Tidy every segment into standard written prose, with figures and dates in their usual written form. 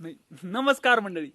नाही. नमस्कार मंडळी,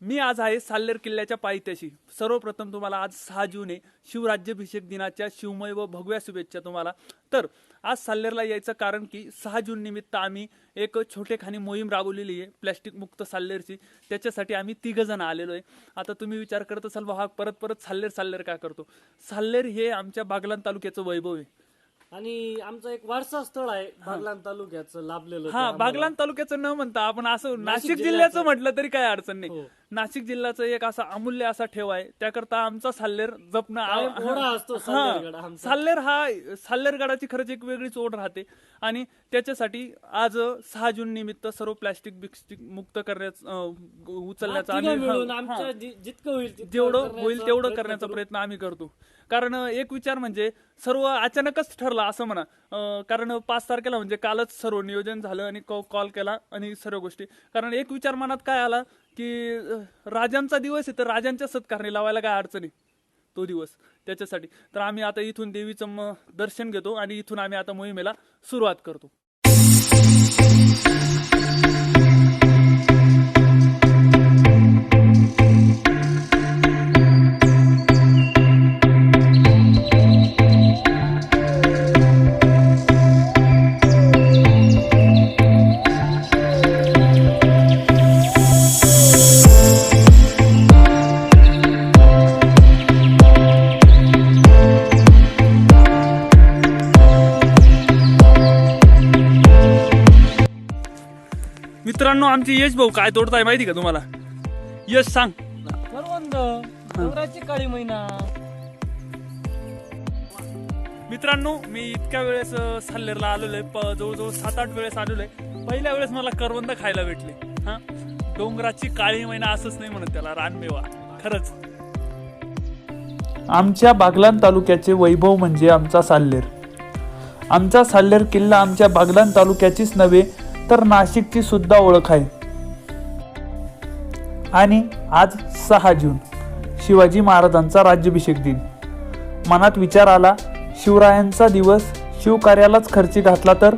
मी आज आहे साल्हेर किल्ल्याच्या पायथ्याशी. सर्वप्रथम तुम्हाला आज 6 जून आहे, शिवराज्याभिषेक दिनाच्या शिवमय व भगव्या शुभेच्छा तुम्हाला. तर आज साल्हेरला यायचं कारण की 6 जून निमित्त आम्ही एक छोटेखानी मोहीम राबवलेली आहे प्लॅस्टिक मुक्त साल्हेरची. त्याच्यासाठी आम्ही 3 जण आलेलो आहे. आता तुम्ही विचार करत असाल हा परत परत साल्हेर का करतो. साल्हेर हे आमच्या बागलाण तालुक्याचं वैभव आहे आणि आमचं एक वारसा स्थळ आहे बागलाण तालुक्याचं लाभलेलं. हा, बागलाण तालुक्याचं न म्हणता आपण असं नाशिक जिल्ह्याचं म्हटलं तरी काय अडचण नाही. नाशिक जिल्ह्याचं एक असा अमूल्य असा ठेव आहे, त्याकरता आमचा साल्हेर जपणं असतो. साल्हेर हा साल्हेरगडाची खरंच एक वेगळीच ओढ राहते. आणि त्याच्यासाठी आज 6 जून निमित्त सर्व प्लॅस्टिक मुक्त करण्याचं उचलण्याचा जितकं होईल जेवढं होईल तेवढं करण्याचा प्रयत्न आम्ही करतो. कारण एक विचार म्हणजे सर्व अचानकच ठरला असं म्हणा. कारण 5 तारखेला म्हणजे कालच सर्व नियोजन झालं आणि कॉल केला आणि सर्व गोष्टी. कारण एक विचार मनात काय आला की राजांचा दिवस आहे, तर राजांच्या सत्कारणी लावायला काय अडचण आहे तो दिवस. त्याच्यासाठी तर आम्ही आता इथून देवीचं दर्शन घेतो आणि इथून आम्ही आता मोहिमेला सुरुवात करतो. मित्रांनो, आमची यश भाऊ काय तोडताय माहिती का तुम्हाला? यश सांग. करवंद, डोंगराची काळी मैना. मित्रांनो, मी इतक्या वेळेस साल्हेरला आलेलो आहे, जवळजवळ 7-8 वेळेस आलेलो आहे. पहिल्या वेळेस मला करवंद खायला भेटले. हा, डोंगराची काळी मैना असंच नाही म्हणत त्याला, रानमेवा. खरंच आमच्या बागलाण तालुक्याचे वैभव म्हणजे आमचा साल्हेर. आमचा साल्हेर किल्ला आमच्या बागलाण तालुक्याचीच नव्हे तर नाशिकची सुद्धा ओळख आहे. आणि आज 6 जून शिवाजी महाराजांचा राज्याभिषेक दिन. मनात विचार आला, शिवरायांचा दिवस शिवकार्यालाच खर्ची घातला तर.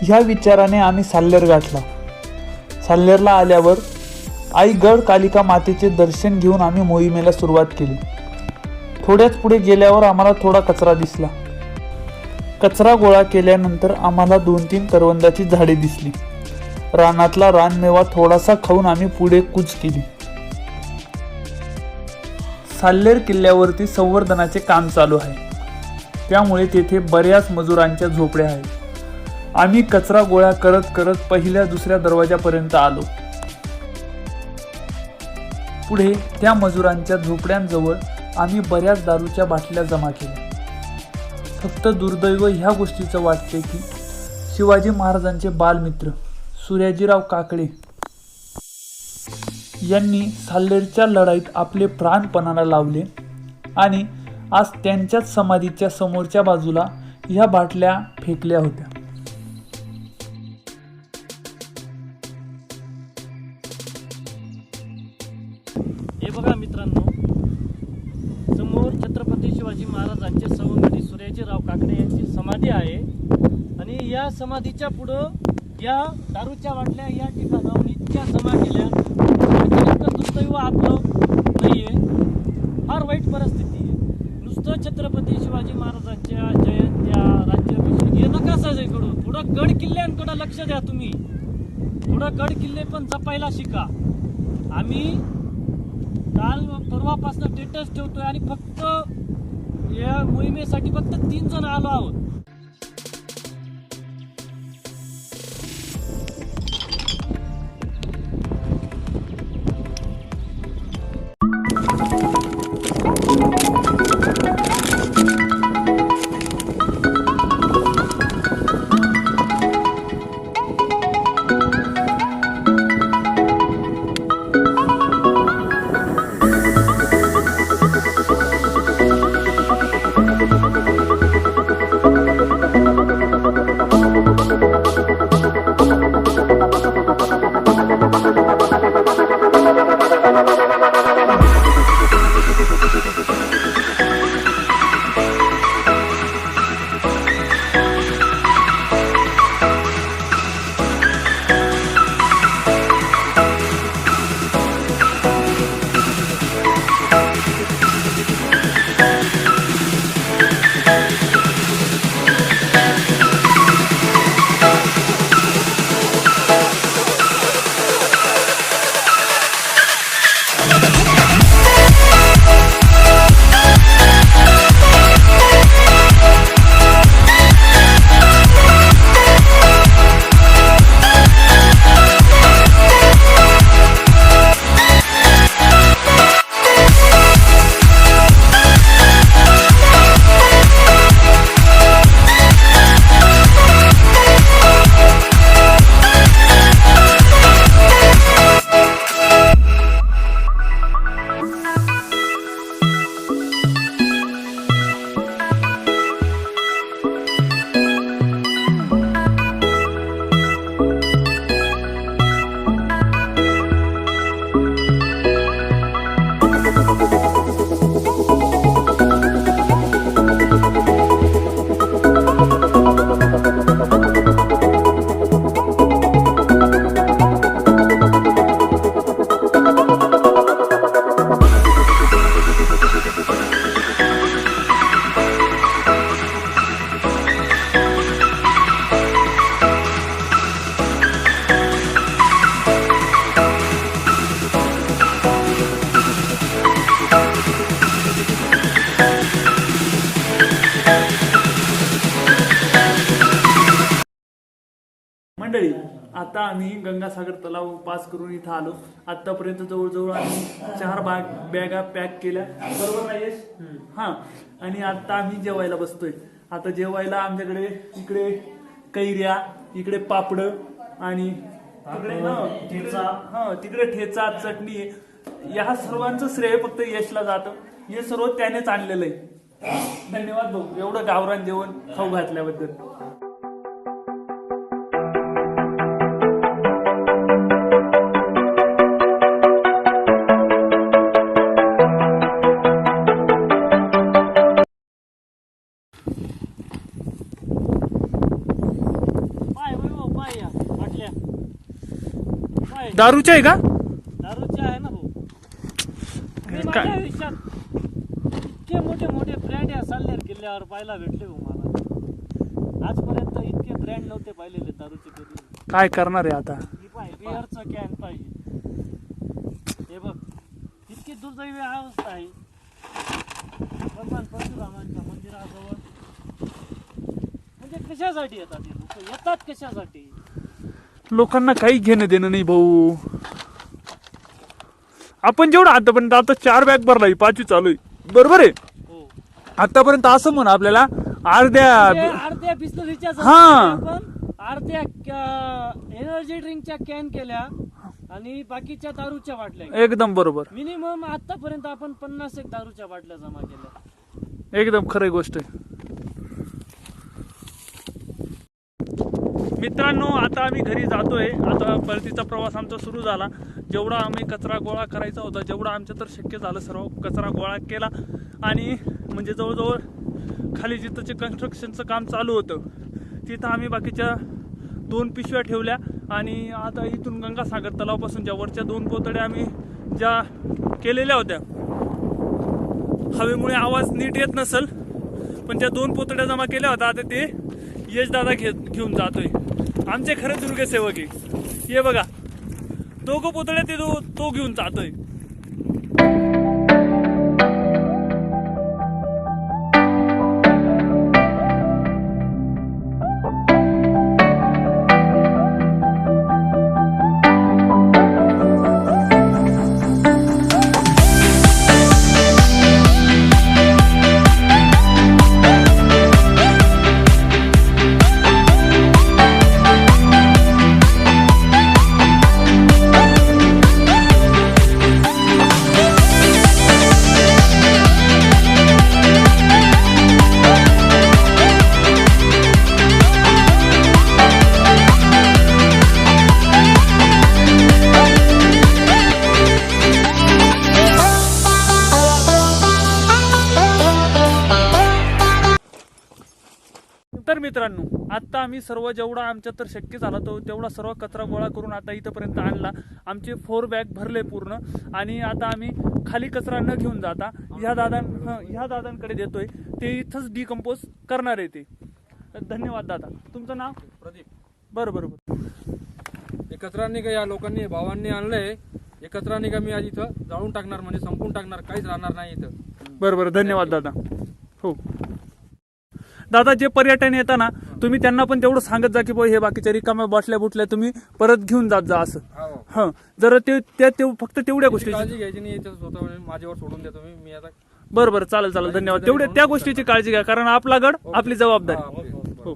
ह्या विचाराने आम्ही साल्हेर गाठला. साल्हेरला आल्यावर आई गड कालिका मातेचे दर्शन घेऊन आम्ही मोहिमेला सुरुवात केली. थोड्याच पुढे गेल्यावर आम्हाला थोडा कचरा दिसला. कचरा गोळा केल्यानंतर आम्हाला 2-3 करवंदाची झाडे दिसली. रानातला रानमेवा थोडासा खाऊन आम्ही पुढे कूच केली. साल्हेर किल्ल्यावरती संवर्धनाचे काम चालू आहे, त्यामुळे तेथे बऱ्याच मजुरांच्या झोपड्या आहेत. आम्ही कचरा गोळा करत करत पहिल्या दुसऱ्या दरवाजापर्यंत आलो. पुढे त्या मजुरांच्या झोपड्यांजवळ आम्ही बऱ्याच दारूच्या बाटल्या जमा केल्या. फक्त दुर्दैव ह्या गोष्टीचं वाटते की शिवाजी महाराजांचे बालमित्र सूर्याजीराव काकडे यांनी साल्हेरच्या लढाईत आपले प्राण पणाला लावले आणि आज त्यांच्याच समाधीच्या समोरच्या बाजूला ह्या बाटल्या फेकल्या होत्या. हे बघा मित्रांनो, समोर छत्रपती शिवाजी महाराजांचे सवंगडी सूर्याजीराव काकडे यांची समाधी आहे. आणि या समाधीच्या पुढं या दारूच्या बाटल्या या ठिकाणाहून इतक्या जमा केल्या. दुर्दैव आपलं नाहीये, फार वाईट परिस्थिती आहे. नुसतं छत्रपती शिवाजी महाराजांच्या जयंत्या, राज्याभिषेक हे नका साजरे करू. थोडं गड किल्ल्यांकडे लक्ष द्या. तुम्ही थोडं गड किल्ले पण जपायला शिका. आम्ही काल परवापासून स्टेटस ठेवतोय आणि फक्त या मोहिमेसाठी फक्त 3 जण आलो आहोत. आता आम्ही गंगासागर तलाव पास करून इथं आलो. आतापर्यंत जवळजवळ आम्ही 4 बॅगा पॅक केल्या, बरोबर ना यश? हा. आणि आता आम्ही जेवायला बसतोय. आता जेवायला आमच्याकडे इकडे कैऱ्या, इकडे पापड आणि तिकडे ठेचा, चटणी आहे. या सर्वांचं श्रेय फक्त यशला जातं. हे सर्व त्यानेच आणलेलं आहे. धन्यवाद भाऊ, एवढं गावरान जेवण खाऊ घातल्याबद्दल. दारूच्या आहे का? दारूच्या आहे ना भाऊ. माझ्या आयुष्यात इतके मोठे मोठे ब्रँड या साल्हेर किल्ल्यावर पाहायला भेटले भाऊ मला. आजपर्यंत इतके ब्रँड नव्हते पाहिलेले दारूचे कधी. काय करणार आहे आता? बिअरचं कॅन पाहिजे. हे बघ, इतकी दुर्दैवी अवस्था आहे. भगवान परशुरामांच्या मंदिराजवळ म्हणजे कशासाठी येतात हे लोक? येतात कशासाठी? लोकांना काही घेणं देणं नाही भाऊ. आपण जेवढं आतापर्यंत आता 4 बॅग भरला, 5वी चालू आहे, बरोबर आहे? हो. आतापर्यंत असं म्हण आपल्याला अर्ध्या बिस्लरीच्या अर्ध्या एनर्जी ड्रिंकच्या कॅन केल्या आणि बाकीच्या दारूच्या बाटल्या. एकदम बरोबर. मिनिमम आतापर्यंत आपण 50 दारूच्या बाटल्या जमा केल्या. एकदम खरी गोष्ट आहे. मित्रांनो, आता आम्ही घरी जातोय. आता परतीचा प्रवास आमचा सुरू झाला. जेवढा आम्ही कचरा गोळा करायचा होता, जेवढा आमच्या तर शक्य झालं, सर्व कचरा गोळा केला. आणि म्हणजे जवळजवळ खाली जिथं कन्स्ट्रक्शनचं काम चालू होतं तिथं आम्ही बाकीच्या 2 पिशव्या ठेवल्या. आणि आता इथून गंगासागर तलावापासून ज्या वरच्या 2 पोतड्या आम्ही ज्या केलेल्या होत्या, हवेमुळे आवाज नीट येत नसेल, पण ज्या 2 पोतड्या जमा केल्या होत्या आता ते यशदादा घेऊन जातोय. आमचे खरे दुर्गसेवक आहे. हे बघा, 2 पोतळ्या ते तो घेऊन जातोय. तर मित्रांनो, आता आम्ही सर्व जेवढा आमच्या तर शक्य झाला तो तेवढा सर्व कचरा गोळा करून आता इथपर्यंत आणला. आमचे 4 बॅग भरले पूर्ण. आणि आता आम्ही खाली कचरा न घेऊन जाता ह्या दादांकडे देतोय. ते इथंच डिकम्पोज करणार आहे ते. धन्यवाद दादा. तुमचं नाव? प्रदीप. बरोबर. हे कचरा नाही का या लोकांनी भावांनी आणलंय. हे कचरा नाही का मी आज इथं जाळून टाकणार, म्हणजे संपून टाकणार, काहीच राहणार नाही इथं. बरोबर. धन्यवाद दादा. हो दादा, जे पर्यटन येतं ना, तुम्ही त्यांना पण तेवढं सांगत जा की बाबा हे बाकीच्या रिकाम्या बाटल्या तुम्ही परत घेऊन जात जा असं. हा, जर ते फक्त तेवढ्या गोष्टी काळजी घ्यायची नाही. स्वतः माझ्यावर सोडून देतो मी आता. बरोबर. चालेल. धन्यवाद. त्या गोष्टीची काळजी घ्या, कारण आपला गड आपली जबाबदारी. हो.